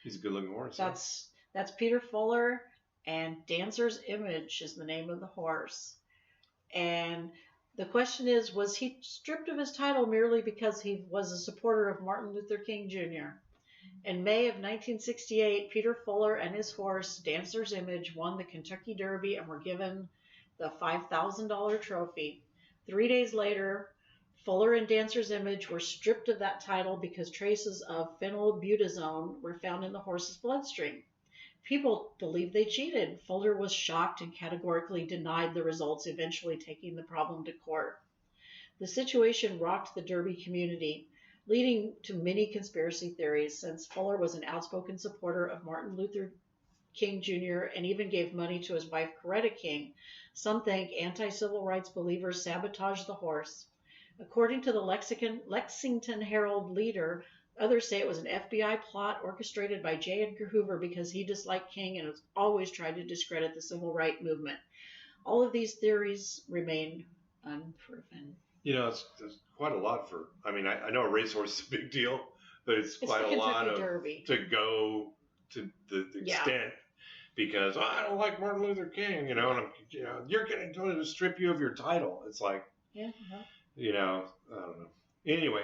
He's a good-looking horse. That's Peter Fuller, and Dancer's Image is the name of the horse. And the question is, was he stripped of his title merely because he was a supporter of Martin Luther King Jr.? In May of 1968, Peter Fuller and his horse, Dancer's Image, won the Kentucky Derby and were given the $5,000 trophy. 3 days later, Fuller and Dancer's Image were stripped of that title because traces of phenylbutazone were found in the horse's bloodstream. People believed they cheated. Fuller was shocked and categorically denied the results, eventually taking the problem to court. The situation rocked the Derby community, leading to many conspiracy theories, since Fuller was an outspoken supporter of Martin Luther King Jr. and even gave money to his wife, Coretta King. Some think anti-civil rights believers sabotaged the horse. According to the Lexington Herald Leader, others say it was an FBI plot orchestrated by J. Edgar Hoover because he disliked King and has always tried to discredit the civil rights movement. All of these theories remain unproven. You know, it's quite a lot for. I mean, I know a racehorse is a big deal, but it's It's quite the a lot Kentucky of Derby. to go to the extent because I don't like Martin Luther King, you know, and you're going to strip you of your title. It's like, you know, I don't know. Anyway,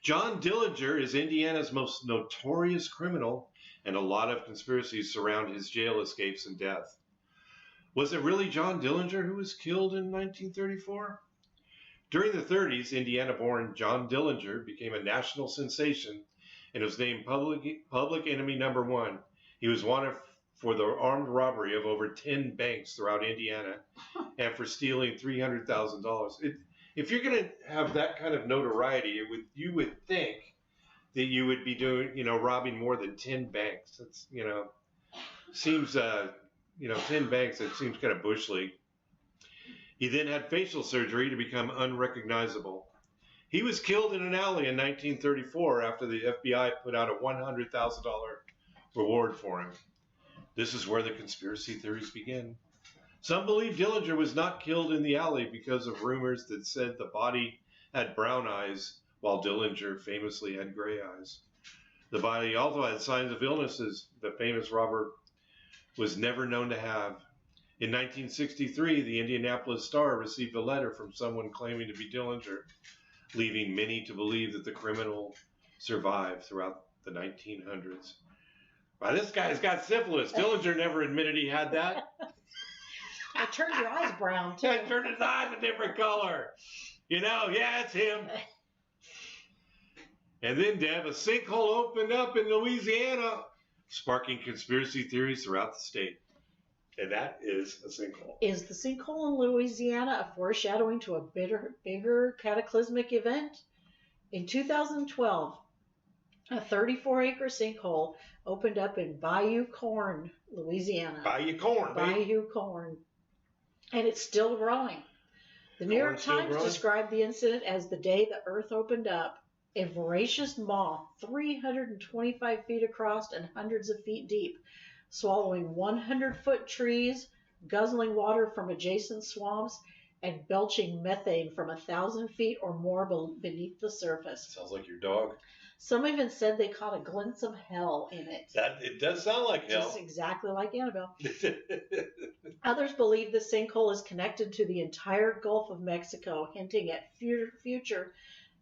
John Dillinger is Indiana's most notorious criminal, and a lot of conspiracies surround his jail escapes and death. Was it really John Dillinger who was killed in 1934? During the 30s, Indiana-born John Dillinger became a national sensation and was named public enemy number 1. He was wanted for the armed robbery of over 10 banks throughout Indiana and for stealing $300,000. If you're going to have that kind of notoriety, you would think that you would be doing, you know, robbing more than 10 banks. That's, you know, seems, 10 banks, it seems kind of bush league. He then had facial surgery to become unrecognizable. He was killed in an alley in 1934 after the FBI put out a $100,000 reward for him. This is where the conspiracy theories begin. Some believe Dillinger was not killed in the alley because of rumors that said the body had brown eyes, while Dillinger famously had gray eyes. The body also had signs of illnesses the famous robber was never known to have. In 1963, the Indianapolis Star received a letter from someone claiming to be Dillinger, leaving many to believe that the criminal survived throughout the 1900s. Wow, this guy's got syphilis. Dillinger never admitted he had that. I turned your eyes brown, too. I turned his eyes a different color. You know, yeah, it's him. And then, Deb, a sinkhole opened up in Louisiana, sparking conspiracy theories throughout the state. And that is a sinkhole. Is the sinkhole in Louisiana a foreshadowing to a bigger cataclysmic event? In 2012, a 34-acre sinkhole opened up in Bayou Corn, Louisiana. Bayou Corn, baby. Bayou Corn. And it's still growing. The New York Times described the incident as the day the earth opened up. A voracious moth, 325 feet across and hundreds of feet deep, swallowing 100-foot trees, guzzling water from adjacent swamps, and belching methane from 1,000 feet or more beneath the surface. Sounds like your dog. Some even said they caught a glimpse of hell in it. It does sound like hell. Just exactly like Annabelle. Others believe the sinkhole is connected to the entire Gulf of Mexico, hinting at future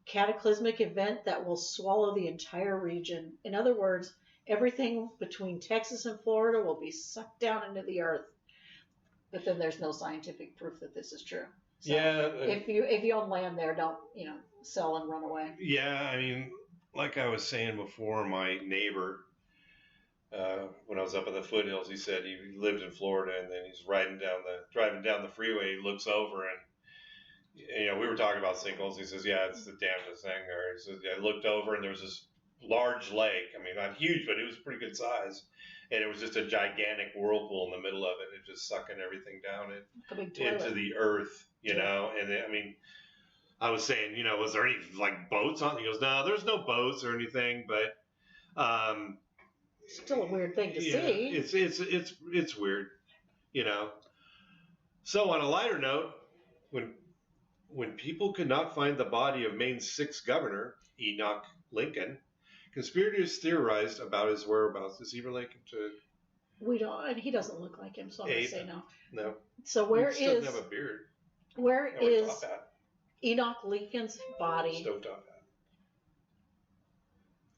cataclysmic event that will swallow the entire region. In other words, everything between Texas and Florida will be sucked down into the earth. But then there's no scientific proof that this is true. So yeah. If you own land there, don't, sell and run away. Yeah, I mean, like I was saying before, my neighbor, when I was up in the foothills, he said he lived in Florida, and then he's driving down the freeway. He looks over, and we were talking about sinkholes. He says, "Yeah, it's the damnedest thing there." He says, "I looked over, and there was this large lake. I mean, not huge, but it was pretty good size, and it was just a gigantic whirlpool in the middle of it. It just sucking everything down into the earth, know." And I mean, I was saying, was there any like boats on? He goes, "No, there's no boats or anything, but still a weird thing to see." It's weird, So on a lighter note, when people could not find the body of Maine's 6th governor, Enoch Lincoln, conspirators theorized about his whereabouts. Is he related to? We don't, and he doesn't look like him, so I'm going to say no. No. So where he doesn't have a beard. Where is Enoch Lincoln's body? Stovetop hat.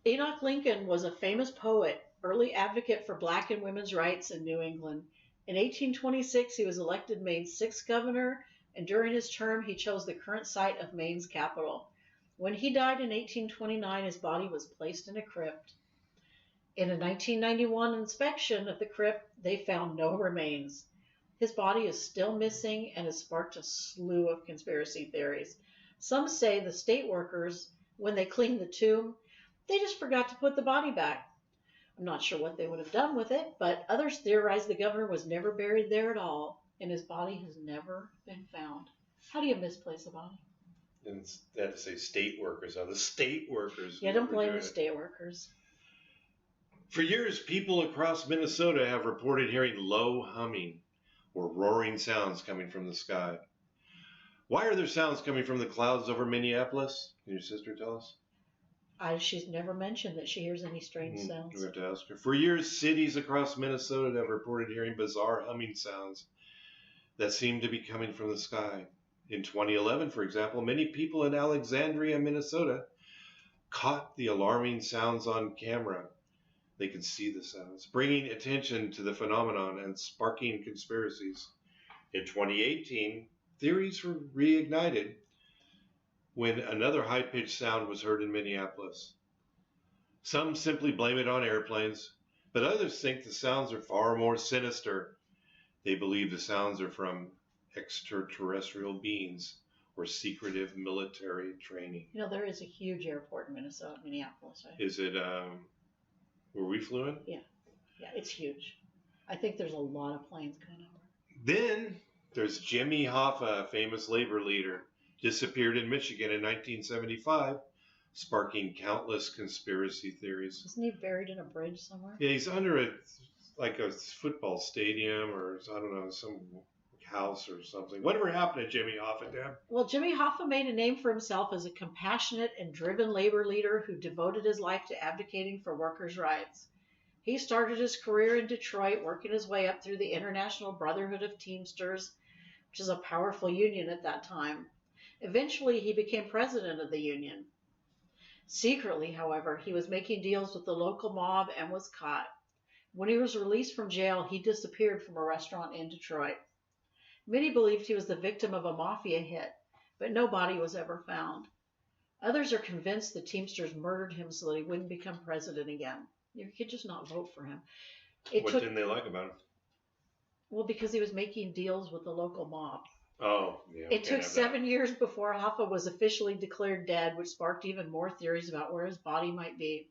Enoch Lincoln was a famous poet, early advocate for black and women's rights in New England. In 1826, he was elected Maine's 6th governor, and during his term, he chose the current site of Maine's capital. When he died in 1829, his body was placed in a crypt. In a 1991 inspection of the crypt, they found no remains. His body is still missing and has sparked a slew of conspiracy theories. Some say the state workers, when they cleaned the tomb, they just forgot to put the body back. I'm not sure what they would have done with it, but others theorize the governor was never buried there at all, and his body has never been found. How do you misplace a body? And they had to say state workers. Now, the state workers. Yeah, don't blame the state workers. For years, people across Minnesota have reported hearing low humming or roaring sounds coming from the sky. Why are there sounds coming from the clouds over Minneapolis? Can your sister tell us? She's never mentioned that she hears any strange sounds. We have to ask her. For years, cities across Minnesota have reported hearing bizarre humming sounds that seem to be coming from the sky. In 2011, for example, many people in Alexandria, Minnesota, caught the alarming sounds on camera. They could see the sounds, bringing attention to the phenomenon and sparking conspiracies. In 2018, theories were reignited when another high-pitched sound was heard in Minneapolis. Some simply blame it on airplanes, but others think the sounds are far more sinister. They believe the sounds are from extraterrestrial beings or secretive military training. You know, there is a huge airport in Minneapolis, right? Is it, where we flew in? Yeah, it's huge. I think there's a lot of planes going over. Then there's Jimmy Hoffa, a famous labor leader, disappeared in Michigan in 1975, sparking countless conspiracy theories. Isn't he buried in a bridge somewhere? Yeah, he's under a football stadium or, I don't know, some house or something. Whatever happened to Jimmy Hoffa, Deb? Well, Jimmy Hoffa made a name for himself as a compassionate and driven labor leader who devoted his life to advocating for workers' rights. He started his career in Detroit, working his way up through the International Brotherhood of Teamsters, which is a powerful union at that time. Eventually, he became president of the union. Secretly, however, he was making deals with the local mob and was caught. When he was released from jail, he disappeared from a restaurant in Detroit. Many believed he was the victim of a mafia hit, but no body was ever found. Others are convinced the Teamsters murdered him so that he wouldn't become president again. You could just not vote for him. What didn't they like about him? Well, because he was making deals with the local mob. Oh, yeah. It took 7 years before Hoffa was officially declared dead, which sparked even more theories about where his body might be.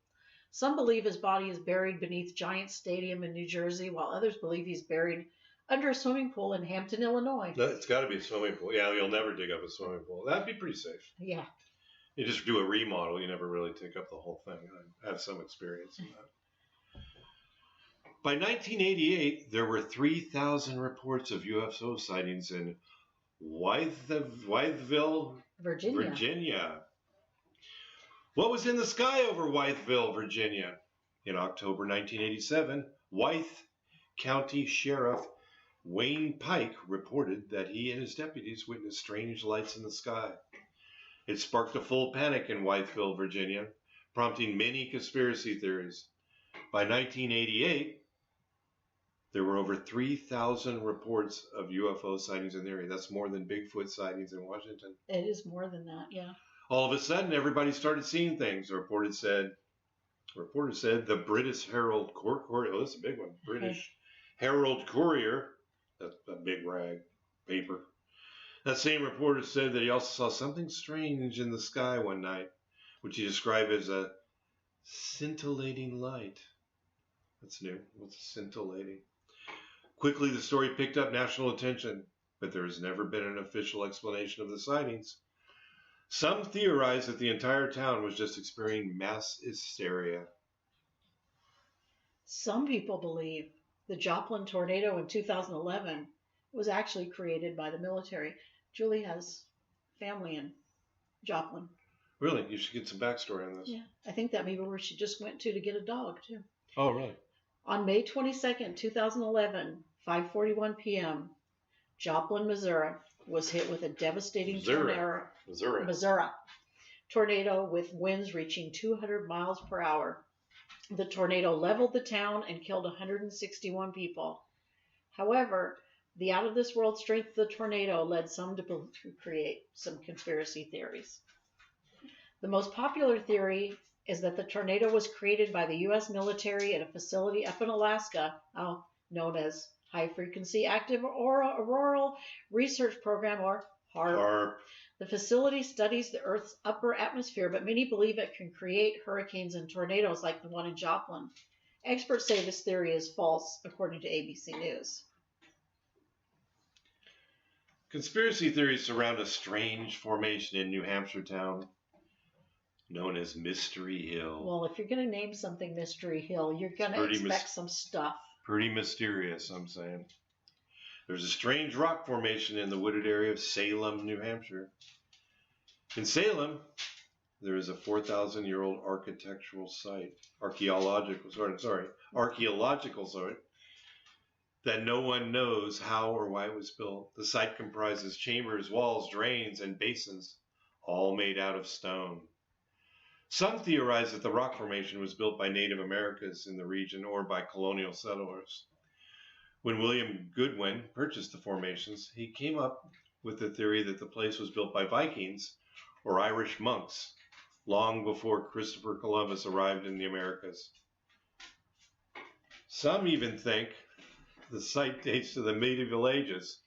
Some believe his body is buried beneath Giant Stadium in New Jersey, while others believe he's buried under a swimming pool in Hampton, Illinois. It's got to be a swimming pool. Yeah, you'll never dig up a swimming pool. That'd be pretty safe. Yeah. You just do a remodel. You never really take up the whole thing. I have some experience in that. By 1988, there were 3,000 reports of UFO sightings in Wytheville, Virginia. What was in the sky over Wytheville, Virginia? In October 1987, Wythe County Sheriff Wayne Pike reported that he and his deputies witnessed strange lights in the sky. It sparked a full panic in Wytheville, Virginia, prompting many conspiracy theories. By 1988, there were over 3,000 reports of UFO sightings in the area. That's more than Bigfoot sightings in Washington. It is more than that, yeah. All of a sudden, everybody started seeing things. A reporter said the British Herald Courier, oh, this is a big one, British Herald Courier, that's a big rag, paper. That same reporter said that he also saw something strange in the sky one night, which he described as a scintillating light. That's new. What's scintillating? Quickly, the story picked up national attention, but there has never been an official explanation of the sightings. Some theorize that the entire town was just experiencing mass hysteria. Some people believe the Joplin tornado in 2011 was actually created by the military. Julie has family in Joplin. Really? You should get some backstory on this. Yeah, I think that may be where she just went to get a dog, too. Oh, really? On May 22nd, 2011, 5:41 p.m., Joplin, Missouri, was hit with a devastating tornado with winds reaching 200 miles per hour. The tornado leveled the town and killed 161 people. However, the out-of-this-world strength of the tornado led some to create some conspiracy theories. The most popular theory is that the tornado was created by the U.S. military at a facility up in Alaska, known as High Frequency Active Auroral Research Program, or HARP. The facility studies the Earth's upper atmosphere, but many believe it can create hurricanes and tornadoes like the one in Joplin. Experts say this theory is false, according to ABC News. Conspiracy theories surround a strange formation in New Hampshire town known as Mystery Hill. Well, if you're going to name something Mystery Hill, you're going to expect some stuff. Pretty mysterious, I'm saying. There's a strange rock formation in the wooded area of Salem, New Hampshire. In Salem, there is a 4,000-year-old architectural site, archaeological site, that no one knows how or why it was built. The site comprises chambers, walls, drains, and basins, all made out of stone. Some theorize that the rock formation was built by Native Americans in the region or by colonial settlers. When William Goodwin purchased the formations, he came up with the theory that the place was built by Vikings or Irish monks long before Christopher Columbus arrived in the Americas. Some even think the site dates to the medieval ages.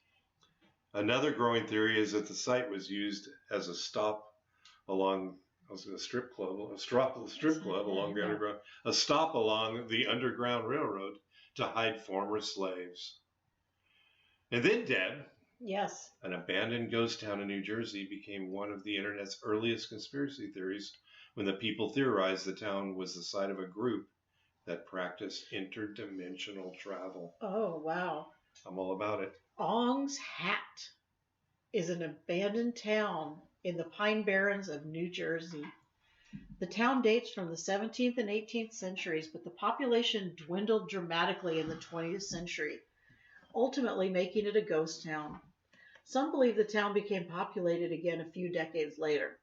Another growing theory is that the site was used as a stop along a strip club along the underground, a stop along the Underground Railroad to hide former slaves. And then, Deb, yes, an abandoned ghost town in New Jersey became one of the internet's earliest conspiracy theories when the people theorized the town was the site of a group that practiced interdimensional travel. Oh, wow. I'm all about it. Bongs Hat is an abandoned town in the Pine Barrens of New Jersey. The town dates from the 17th and 18th centuries, but the population dwindled dramatically in the 20th century, ultimately making it a ghost town. Some believe the town became populated again a few decades later.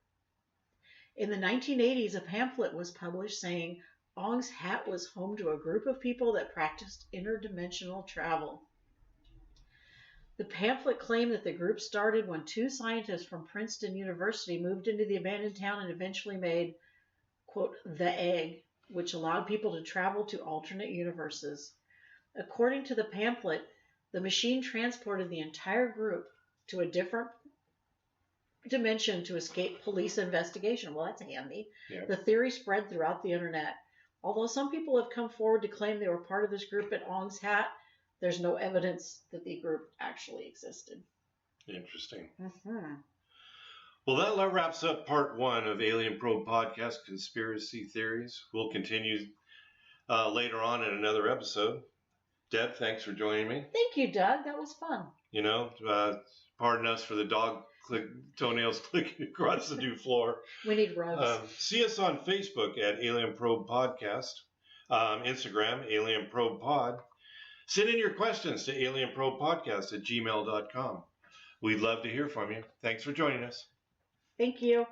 In the 1980s, a pamphlet was published saying Bongs Hat was home to a group of people that practiced interdimensional travel. The pamphlet claimed that the group started when two scientists from Princeton University moved into the abandoned town and eventually made, quote, the egg, which allowed people to travel to alternate universes. According to the pamphlet, the machine transported the entire group to a different dimension to escape police investigation. Well, that's handy. Yeah. The theory spread throughout the internet. Although some people have come forward to claim they were part of this group at Bongs Hat, there's no evidence that the group actually existed. Interesting. Mm-hmm. Well, that wraps up part 1 of Alien Probe Podcast Conspiracy Theories. We'll continue later on in another episode. Deb, thanks for joining me. Thank you, Doug. That was fun. You know, pardon us for the dog toenails clicking across the new floor. We need rugs. See us on Facebook at Alien Probe Podcast, Instagram, Alien Probe Pod. Send in your questions to alienprobepodcast@gmail.com. We'd love to hear from you. Thanks for joining us. Thank you.